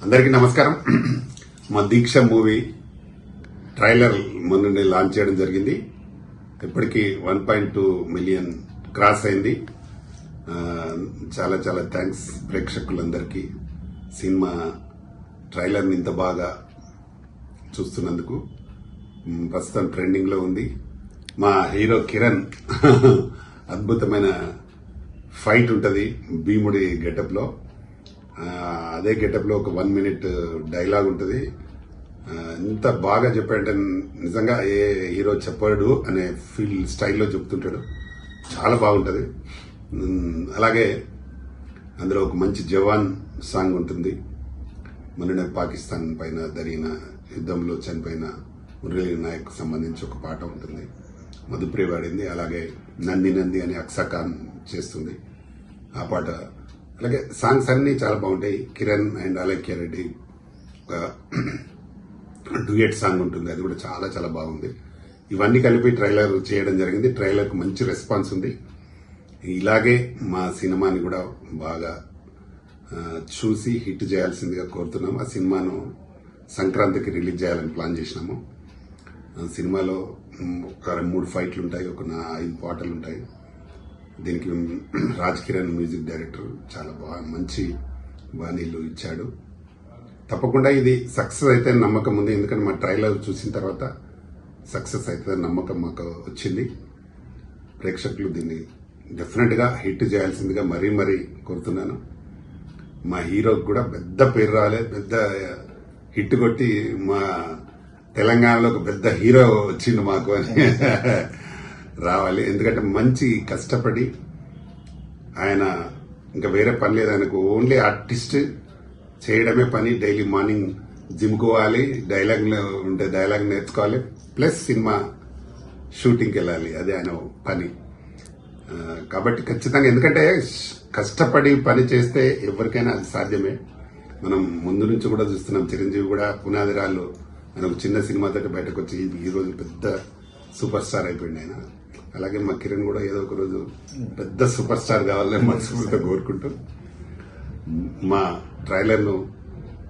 అందరికీ నమస్కారం. మా దీక్ష మూవీ ట్రైలర్ మొన్న లాంచ్ చేయడం జరిగింది. ఇప్పటికీ 1.2 మిలియన్ క్రాస్ అయింది. చాలా చాలా థ్యాంక్స్ ప్రేక్షకులందరికీ సినిమా ట్రైలర్ని ఇంత బాగా చూస్తున్నందుకు. ప్రస్తుతం ట్రెండింగ్ లో ఉంది. మా హీరో కిరణ్ అద్భుతమైన ఫైట్ ఉంటుంది భీముడి గెటప్ లో. అదే గెటప్ లో ఒక 1 మినిట్ డైలాగ్ ఉంటుంది. ఎంత బాగా చెప్పాడంటే నిజంగా ఏ హీరో చెప్పాడు అనే ఫీల్ స్టైల్లో చెప్తుంటాడు. చాలా బాగుంటుంది. అలాగే అందులో ఒక మంచి జవాన్ సాంగ్ ఉంటుంది. మొన్ననే పాకిస్తాన్ పైన జరిగిన యుద్ధంలో చనిపోయిన మురళీ నాయక్ సంబంధించి ఒక పాట ఉంటుంది. మధుప్రియ పాడింది. అలాగే నంది నంది అని అక్సా ఖాన్ చేస్తుంది ఆ పాట. అలాగే సాంగ్స్ అన్ని చాలా బాగుంటాయి. Kiran and అలక్య Reddy duet song ఉంటుంది, అది కూడా చాలా చాలా బాగుంది. ఇవన్నీ కలిపి ట్రైలర్ చేయడం జరిగింది. ట్రైలర్కు మంచి రెస్పాన్స్ ఉంది. ఇలాగే మా సినిమాని కూడా బాగా చూసి హిట్ చేయాల్సిందిగా కోరుతున్నాము. ఆ సినిమాను సంక్రాంతికి రిలీజ్ చేయాలని ప్లాన్ చేసినాము. సినిమాలో ఒక 3 ఫైట్లు ఉంటాయి, ఒక 5 పాటలు ఉంటాయి. దీనికి రాజ్ కిరణ్ మ్యూజిక్ డైరెక్టర్ చాలా బాగా మంచి బాణీలు ఇచ్చాడు. తప్పకుండా ఇది సక్సెస్ అయితే నమ్మకం ఉంది. ఎందుకంటే మా ట్రైలర్ చూసిన తర్వాత సక్సెస్ అయితే నమ్మకం మాకు వచ్చింది. ప్రేక్షకులు దీన్ని డెఫినెట్ గా హిట్ చేయాల్సిందిగా మరీ మరీ కోరుతున్నాను. మా హీరోకి కూడా పెద్ద పేరు రాలే, పెద్ద హిట్ కొట్టి మా తెలంగాణలో ఒక పెద్ద హీరో వచ్చిండు మాకు అని రావాలి. ఎందుకంటే మంచి కష్టపడి ఆయన ఇంకా వేరే పని లేదు ఆయనకు. ఓన్లీ ఆర్టిస్ట్ చేయడమే పని. డైలీ మార్నింగ్ జిమ్కి పోవాలి, డైలాగ్ ఉంటే డైలాగ్ నేర్చుకోవాలి, ప్లస్ సినిమా షూటింగ్కి వెళ్ళాలి. అదే ఆయన పని. కాబట్టి ఖచ్చితంగా ఎందుకంటే కష్టపడి పని చేస్తే ఎవరికైనా అది సాధ్యమే. మనం ముందు నుంచి కూడా చూస్తున్నాం. చిరంజీవి కూడా పునాది రాళ్ళు మనకు చిన్న సినిమాతో బయటకు వచ్చి ఈ రోజు పెద్ద సూపర్ స్టార్ అయిపోయింది ఆయన. అలాగే మా కిరణ్ కూడా ఏదో ఒక రోజు పెద్ద సూపర్ స్టార్ కావాలని మనస్ఫూర్తిగా కోరుకుంటూ మా ట్రైలర్ ను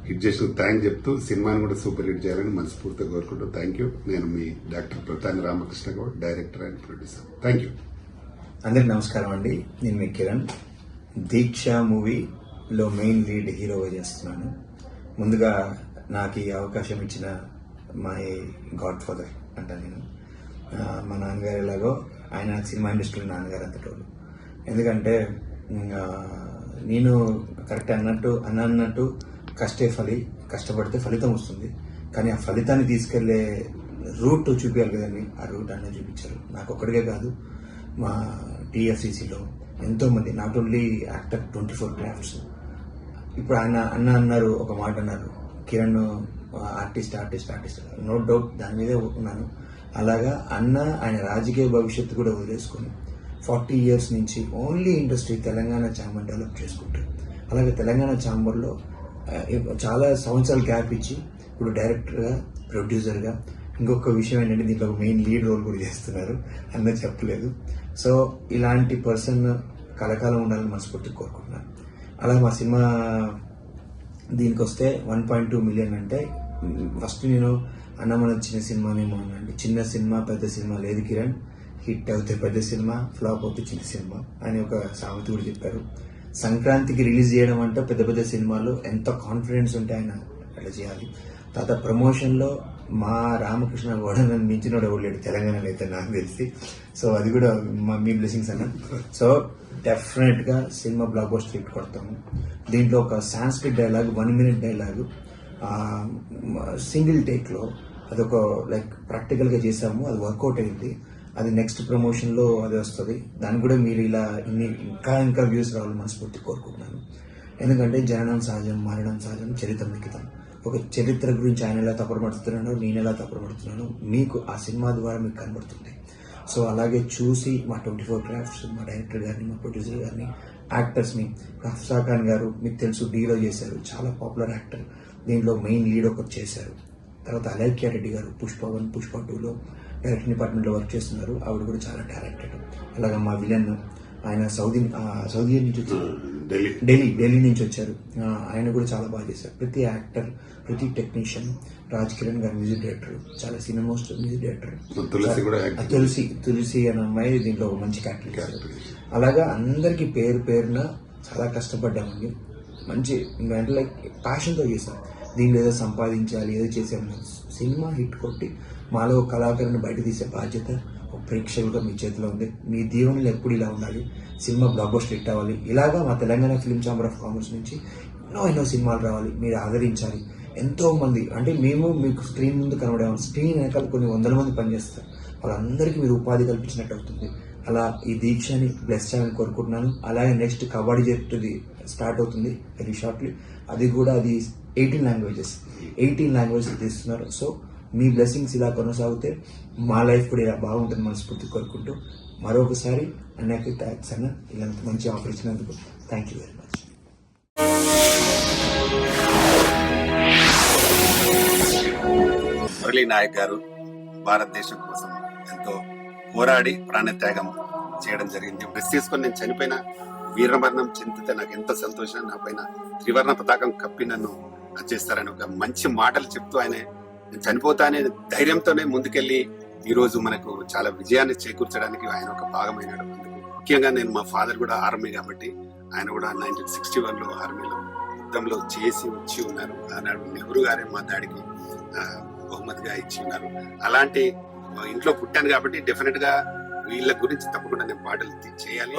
హిట్ చేసిన థ్యాంక్ చెప్తూ సినిమాని కూడా సూపర్ హిట్ చేయాలని మనస్ఫూర్తిగా కోరుకుంటూ థ్యాంక్ యూ. నేను మీ doctor Pratani Ramakrishna Goud, director and producer. Thank you. అందరికి నమస్కారం అండి. నేను మీ కిరణ్. దీక్ష మూవీలో మెయిన్ లీడ్ హీరోగా చేస్తున్నాను. ముందుగా నాకు ఈ అవకాశం ఇచ్చిన మై గాడ్ ఫాదర్ అంట నేను. మా నాన్నగారు ఎలాగో ఆయన సినిమా ఇండస్ట్రీలో నాన్నగారు అంతటోళ్ళు. ఎందుకంటే నేను కరెక్ట్ అన్నట్టు కష్టపడితే ఫలితం వస్తుంది. కానీ ఆ ఫలితాన్ని తీసుకెళ్లే రూట్ చూపించాలి కదండి. ఆ రూట్ అన్న చూపించారు. నాకు ఒక్కడికే కాదు, మా టీఎఫ్సిసిలో ఎంతో మంది, నాట్ ఓన్లీ యాక్టర్ 24 క్రాఫ్ట్స్. ఇప్పుడు అన్న అన్నారు, ఒక మాట అన్నారు, కిరణ్ ఆర్టిస్ట్ నో డౌట్ దాని మీదే ఉన్నాను. అలాగా ఆయన రాజకీయ భవిష్యత్తు కూడా వదిలేసుకుని 40 ఇయర్స్ నుంచి only industry Telangana chamber develop చేసుకుంటారు. అలాగే తెలంగాణ ఛాంబర్లో చాలా సంవత్సరాలు గ్యాప్ ఇచ్చి ఇప్పుడు డైరెక్టర్గా, ప్రొడ్యూసర్గా, ఇంకొక విషయం ఏంటంటే దీంట్లో మెయిన్ లీడ్ రోల్ కూడా చేస్తున్నారు. అన్న చెప్పలేదు. సో ఇలాంటి పర్సన్ కలకాలం ఉండాలని మనస్ఫూర్తిగా కోరుకుంటున్నాను. అలాగే మా సినిమా దీనికి వస్తే 1.2 మిలియన్ అంటే ఫస్ట్ నేను అన్నమన చిన్న సినిమానేమో అనండి. చిన్న సినిమా పెద్ద సినిమా లేదు కిరణ్. హిట్ అవుతే పెద్ద సినిమా, ఫ్లాప్ అవుతే చిన్న సినిమా అని ఒక సామెత కూడా చెప్పారు. సంక్రాంతికి రిలీజ్ చేయడం అంటే పెద్ద పెద్ద సినిమాలు ఎంత కాన్ఫిడెన్స్ ఉంటే ఆయన అట్లా చేయాలి. తర్వాత ప్రమోషన్లో మా రామకృష్ణ కూడా నన్ను మించినోడు ఎవరు లేడు తెలంగాణలో అయితే నాకు తెలిసి. సో అది కూడా మీ బ్లెస్సింగ్స్ అన్న. సో డెఫినెట్ గా సినిమా బ్లాక్ బస్టర్ హిట్ కొడతాము. దీంట్లో ఒక Sanskrit dialogue, 1 minute dialogue single take లో అదొక లైక్ ప్రాక్టికల్ గా చేసాము. అది వర్కౌట్ అయింది. అది నెక్స్ట్ ప్రమోషన్ లో అది వస్తుంది. దానికి కూడా మీరు ఇలా ఇంకా వ్యూస్ రావాలని మనస్ఫూర్తి కోరుకుంటున్నాను. ఎందుకంటే జననం సహజం, మరణం సహజం, చరిత్ర లిఖితం. ఒక చరిత్ర గురించి ఆయన ఎలా తప్పపడుతున్నాడో నేను ఎలా తప్పపడుతున్నానో మీకు ఆ సినిమా ద్వారా మీకు కనబడుతుంది. సో అలాగే చూసి మా 24 క్రాఫ్ట్స్, మా డైరెక్టర్ గారిని, మా ప్రొడ్యూసర్ గారిని, యాక్టర్స్ని, అక్సా ఖాన్ గారు మీకు తెలుసు డీలో చేశారు, చాలా పాపులర్ యాక్టర్. దీంట్లో మెయిన్ లీడ్ ఒకటి చేశారు. తర్వాత అలైక్య రెడ్డి గారు పుష్ప 1, పుష్ప 2లో డైరెక్షన్ డిపార్ట్మెంట్లో వర్క్ చేస్తున్నారు. ఆవిడ కూడా చాలా టాలెంటెడ్. అలాగే మా విలన్ ఆయన సౌదీ నుంచి వచ్చారు, ఢిల్లీ ఢిల్లీ నుంచి వచ్చారు. ఆయన కూడా చాలా బాగా చేశారు. ప్రతి యాక్టర్, ప్రతి టెక్నీషియన్, రాజ్ కిరణ్ గారు మ్యూజిక్ డైరెక్టర్, చాలా సీనియర్ మోస్ట్ మ్యూజిక్ డైరెక్టర్. తులసి అనే అమ్మాయి దీంట్లో ఒక మంచి క్యారెక్టర్. అలాగా అందరికి పేరున చాలా కష్టపడ్డామండి. మంచి అంటే లైక్ ప్యాషన్తో చేశాం. దీంట్లో ఏదో సంపాదించాలి, ఏదో చేసాము. సినిమా హిట్ కొట్టి మాలో కళాకారుని బయట తీసే బాధ్యత ఒక ప్రేక్షకులుగా మీ చేతిలో ఉంది. మీ దీవెనలు ఎప్పుడు ఇలా ఉండాలి, సినిమా బ్లాక్ బస్టర్ హిట్ అవ్వాలి. ఇలాగా మా Telangana film chamber of commerce నుంచి ఎన్నో సినిమాలు రావాలి, మీరు ఆదరించాలి. ఎంతో మంది అంటే మేము మీకు స్క్రీన్ ముందు కనబడేవాళ్ళం, స్క్రీన్ వెనకాల కొన్ని వందల మంది పనిచేస్తారు. వాళ్ళందరికీ మీరు ఉపాధి కల్పించినట్టు అవుతుంది. అలా ఈ దీక్షని బ్లెస్ చేయాలని కోరుకుంటున్నాను. అలాగే నెక్స్ట్ కబడ్డీ జట్టుది స్టార్ట్ అవుతుంది వెరీ షార్ట్లీ. అది 18 లాంగ్వేజెస్ తీస్తున్నారు. సో మీ బ్లెస్సింగ్స్ ఇలా కొనసాగితే మా లైఫ్ కూడా ఇలా బాగుంటుంది మనస్ఫూర్తి కోరుకుంటూ మరొకసారి అన్నకి థ్యాంక్స్ అన్న, ఇలాంటి మంచి ఆఫర్ ఇచ్చినందుకు thank you very much. Murali Nayak గారు భారతదేశం కోసం ఎంతో పోరాడి ప్రాణత్యాగం చేయడం జరిగింది. డ్రెస్ తీసుకొని నేను చనిపోయిన వీరమరణం చెందితే నాకు ఎంతో సంతోషం. నా పైన త్రివర్ణ పతాకం కప్పి నన్ను చేస్తారని ఒక మంచి మాటలు చెప్తూ ఆయన నేను చనిపోతా అనే ధైర్యంతోనే ముందుకెళ్లి ఈ రోజు మనకు చాలా విజయాన్ని చేకూర్చడానికి ఆయన ఒక భాగమైనాడు. అందుకు ముఖ్యంగా నేను మా ఫాదర్ కూడా ఆర్మీ కాబట్టి ఆయన కూడా 1961లో ఆర్మీలో యుద్ధంలో చేసి వచ్చి ఉన్నారు. ఆనాడు నెహ్రూ గారే మా డాడీకి బహుమతిగా ఇచ్చి ఉన్నారు. అలాంటి ఇంట్లో పుట్టాను కాబట్టి డెఫినెట్ గా వీళ్ళ గురించి తప్పకుండా నేను పాటలు చేయాలి.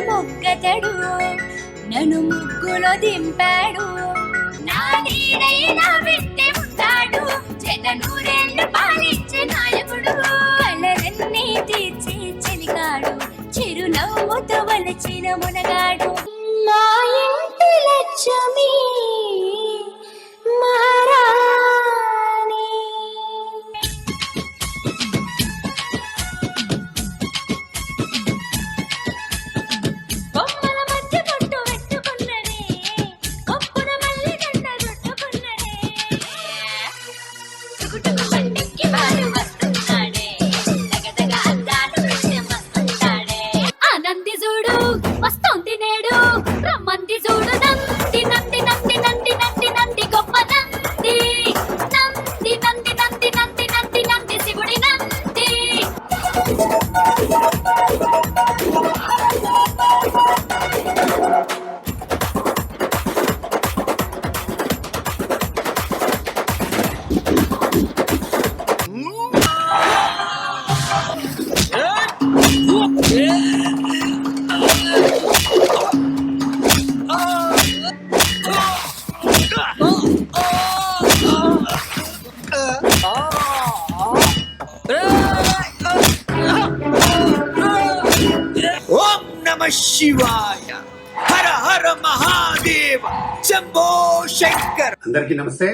మొక్కతడు నన్ను ముగ్గులో దింపాడు, నా నీడైనా వెంటే ఉంటాడు, జత నూరేళ్ళు పాలించే నాయకుడు, కలరన్నీ తీర్చే చెలిగాడు, చిరునవ్వుతో వలచిన మునగాడు. మా ఇంటి లక్ష్మి మారాణి. ఓం నమః శివాయ, హర హర మహాదేవ, శంభో శంకర్. అందరికీ నమస్తే.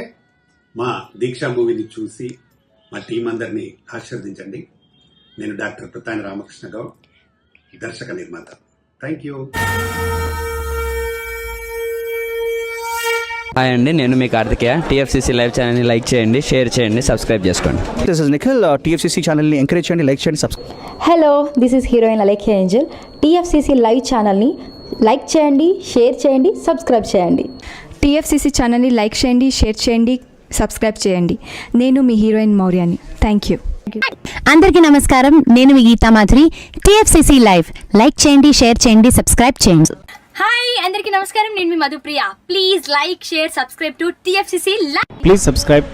మా దీక్ష మూవీని చూసి మా టీం అందరినీ ఆశీర్వదించండి. నేను డాక్టర్ ప్రతాని రామకృష్ణ గౌడ్, దర్శక నిర్మాత. Thank you. హాయ్ అండి, నేను మీ కార్తికేయ. టీఎఫ్సీసీ లైవ్ ఛానల్ని లైక్ చేయండి, షేర్ చేయండి, సబ్స్క్రైబ్ చేసుకోండి. This is Nikhil. టీఎఫ్సీసీ ఛానల్ని ఎంకరేజ్ చేయండి, లైక్ చేయండి, subscribe. Hello, this is heroine Alekhya Angel. TFCC live ఛానల్ని లైక్ చేయండి, షేర్ చేయండి, సబ్స్క్రైబ్ చేయండి. టీఎఫ్సీసీ ఛానల్ని లైక్ చేయండి, షేర్ చేయండి, సబ్స్క్రైబ్ చేయండి. నేను మీ హీరోయిన్ మౌర్యాని. Thank you. అందరికీ నమస్కారం, నేను మీ Geetha Madhuri. TFCC live like చేయండి, షేర్ చేయండి, సబ్స్క్రైబ్ చేయండి. హాయ్ అందరికీ నమస్కారం, నేను మీ Madhupriya. Please like share subscribe to TFCC live. Please subscribe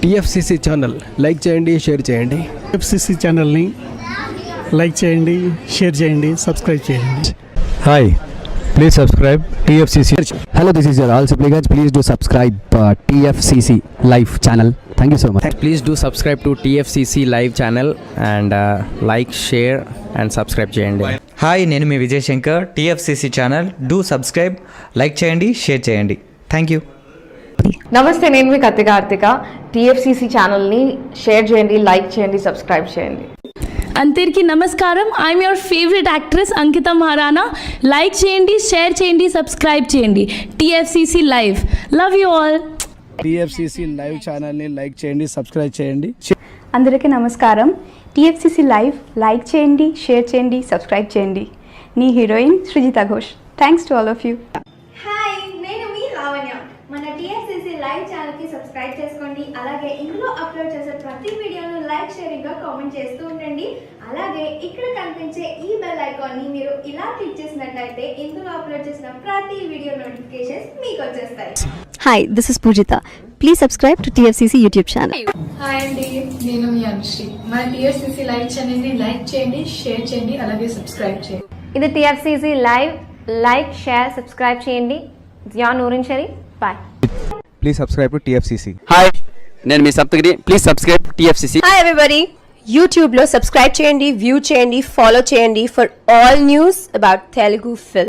TFCC channel. Like చేయండి, షేర్ చేయండి. టీఎఫ్సీసీ ఛానల్ని లైక్ చేయండి, షేర్ చేయండి, సబ్స్క్రైబ్ చేయండి. Hi, Please subscribe TFCC. Hello, this is your all supplicants. Please do subscribe TFCC Live channel. Thank you so much. Please do subscribe to TFCC live channel and like share and subscribe చేయండి. Hi, నేను మీ Vijay Shankar. TFCC channel do subscribe, like చేయండి, share చేయండి. Thank you. నమస్తే, నేను మీ Kathi Karthika. TFCC ఛానల్ని share చేయండి, లైక్ చేయండి, సబ్స్క్రైబ్ చేయండి. అందరికీ నమస్కారం. I'm your favourite actress Ankita Maharana. Like చేయండి, షేర్ చేయండి, సబ్స్క్రైబ్ చేయండి. TFCC live. Love you all. TFCC live ఛానల్ని లైక్ చేయండి, సబ్స్క్రైబ్ చేయండి. అందరికీ నమస్కారం. టీఎఫ్సిసి లైవ్ లైక్ చేయండి, షేర్ చేయండి, సబ్స్క్రైబ్ చేయండి. నీ heroine Srujitha Ghosh. Thanks to all of you. Hi, నేను మీ లావణ్య. మన టీఎఫ్సిసి లైవ్ ఛానల్కి సబ్స్క్రైబ్ చేసుకోండి. అలాగే ఇందులో అప్లోడ్ చేసే ప్రతి వీడియోను లైక్, షేరింగ్గా కామెంట్ చేస్తూ ఉండండి. అలాగే ఇక్కడ కనిపించే ఈ బెల్ ఐకాన్ని మీరు ఇలా క్లిక్ చేసినట్లయితే ఇందులో అప్లోడ్ చేసిన ప్రతి వీడియో నోటిఫికేషన్స్ మీకు వచ్చేస్తాయి. Hi, this is Pujitha. Please subscribe to TFCC YouTube channel. Hi అండి, నేను మీ అనుశ్రీ. మన టీఎఫ్సిసి లైవ్ ఛానల్ని లైక్ చేయండి, షేర్ చేయండి, అలాగే సబ్స్క్రైబ్ చేయండి. ఇది TFCC live. Like, share, subscribe చేయండి. Jiya Nooreen Sharif. Bye. Please subscribe to TFCC. Hi, నేను మీ Saptagiri. Please subscribe TFCC. Hi everybody, యూట్యూబ్లో సబ్స్క్రైబ్ చేయండి, వ్యూ చేయండి, ఫాలో చేయండి for all news about Telugu film.